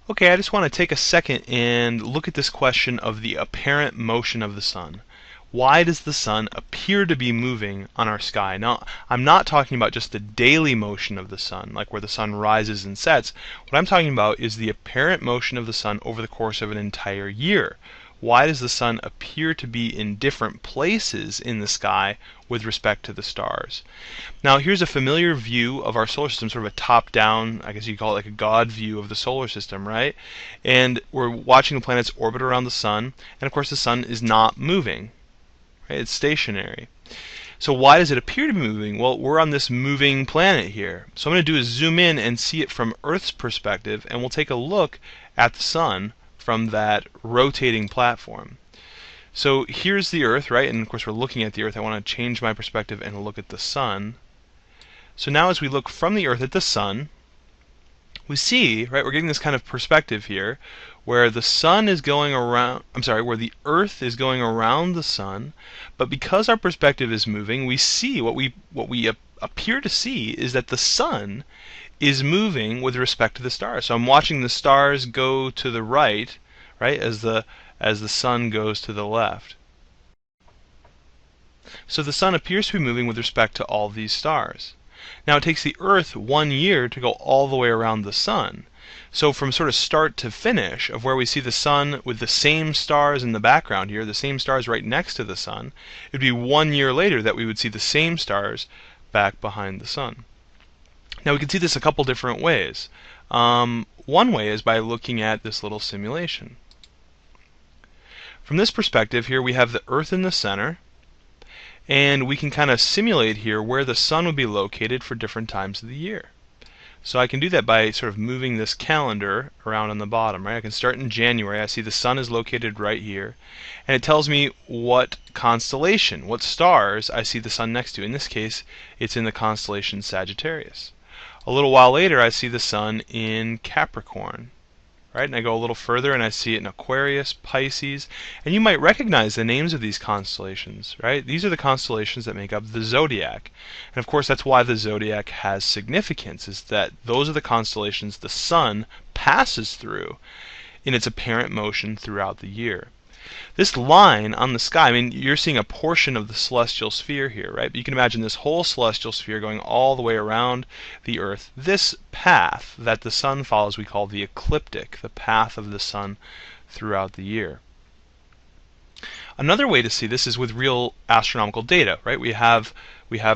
Okay, I just want to take a second and look at this question of the apparent motion of the sun. Why does the sun appear to be moving on our sky? Now, I'm not talking about just the daily motion of the sun, like where the sun rises and sets. What I'm talking about is the apparent motion of the sun over the course of an entire year. Why does the sun appear to be in different places in the sky with respect to the stars? Now, here's a familiar view of our solar system, sort of a top-down, I guess you call it like a God view of the solar system, right? And we're watching the planets orbit around the sun, and of course the sun is not moving, right? It's stationary. So why does it appear to be moving? Well, we're on this moving planet here. So what I'm going to do is zoom in and see it from Earth's perspective, and we'll take a look at the sun from that rotating platform. So here's the Earth, right? And of course we're looking at the Earth. I want to change my perspective and look at the sun. So now as we look from the Earth at the sun, we see, right, we're getting this kind of perspective here where the sun is going around, where the Earth is going around the sun, but because our perspective is moving, we see what we appear to see is that the sun is moving with respect to the stars. So I'm watching the stars go to the right, as the sun goes to the left. So the sun appears to be moving with respect to all these stars. Now it takes the Earth 1 year to go all the way around the sun. So from sort of start to finish of where we see the sun with the same stars in the background here, the same stars right next to the sun, it would be 1 year later that we would see the same stars back behind the sun. Now we can see this a couple different ways. One way is by looking at this little simulation. From this perspective here we have the Earth in the center, and we can kind of simulate here where the sun would be located for different times of the year. So I can do that by sort of moving this calendar around on the bottom, right? I can start in January. I see the sun is located right here, and it tells me what constellation, what stars I see the sun next to. In this case, it's in the constellation Sagittarius. A little while later, I see the sun in Capricorn, right? And I go a little further and I see it in Aquarius, Pisces, and you might recognize the names of these constellations, right? These are the constellations that make up the zodiac. And of course that's why the zodiac has significance, is that those are the constellations the sun passes through in its apparent motion throughout the year. This line on the sky, I mean, you're seeing a portion of the celestial sphere here, right? But you can imagine this whole celestial sphere going all the way around the Earth. This path that the sun follows we call the ecliptic, the path of the sun throughout the year. Another way to see this is with real astronomical data, right? We have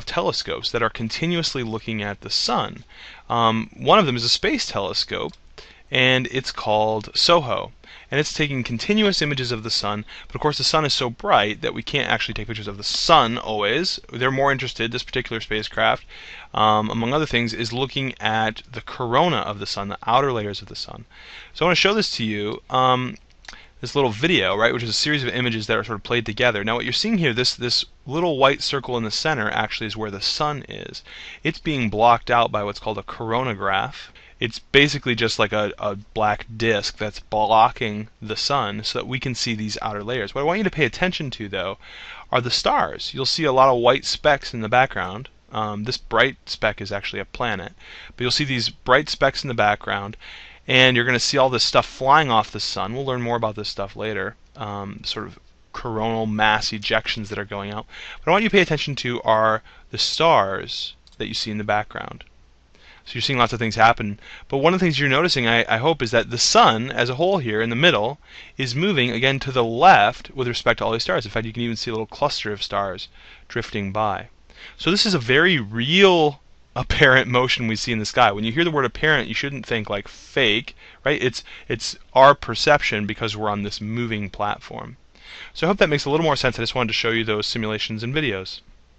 telescopes that are continuously looking at the sun. One of them is a space telescope, and it's called SOHO. And it's taking continuous images of the sun, but of course the sun is so bright that we can't actually take pictures of the sun always. They're more interested, this particular spacecraft, among other things, is looking at the corona of the sun, the outer layers of the sun. So I want to show this to you, this little video, right, which is a series of images that are sort of played together. Now what you're seeing here, this little white circle in the center actually is where the sun is. It's being blocked out by what's called a coronagraph. It's basically just like a black disk that's blocking the sun so that we can see these outer layers. What I want you to pay attention to, though, are the stars. You'll see a lot of white specks in the background. This bright speck is actually a planet. But you'll see these bright specks in the background, and you're going to see all this stuff flying off the sun. We'll learn more about this stuff later, sort of coronal mass ejections that are going out. What I want you to pay attention to are the stars that you see in the background. So you're seeing lots of things happen. But one of the things you're noticing, I hope, is that the sun as a whole here in the middle is moving again to the left with respect to all these stars. In fact, you can even see a little cluster of stars drifting by. So this is a very real apparent motion we see in the sky. When you hear the word apparent, you shouldn't think like fake, right? It's our perception because we're on this moving platform. So I hope that makes a little more sense. I just wanted to show you those simulations and videos.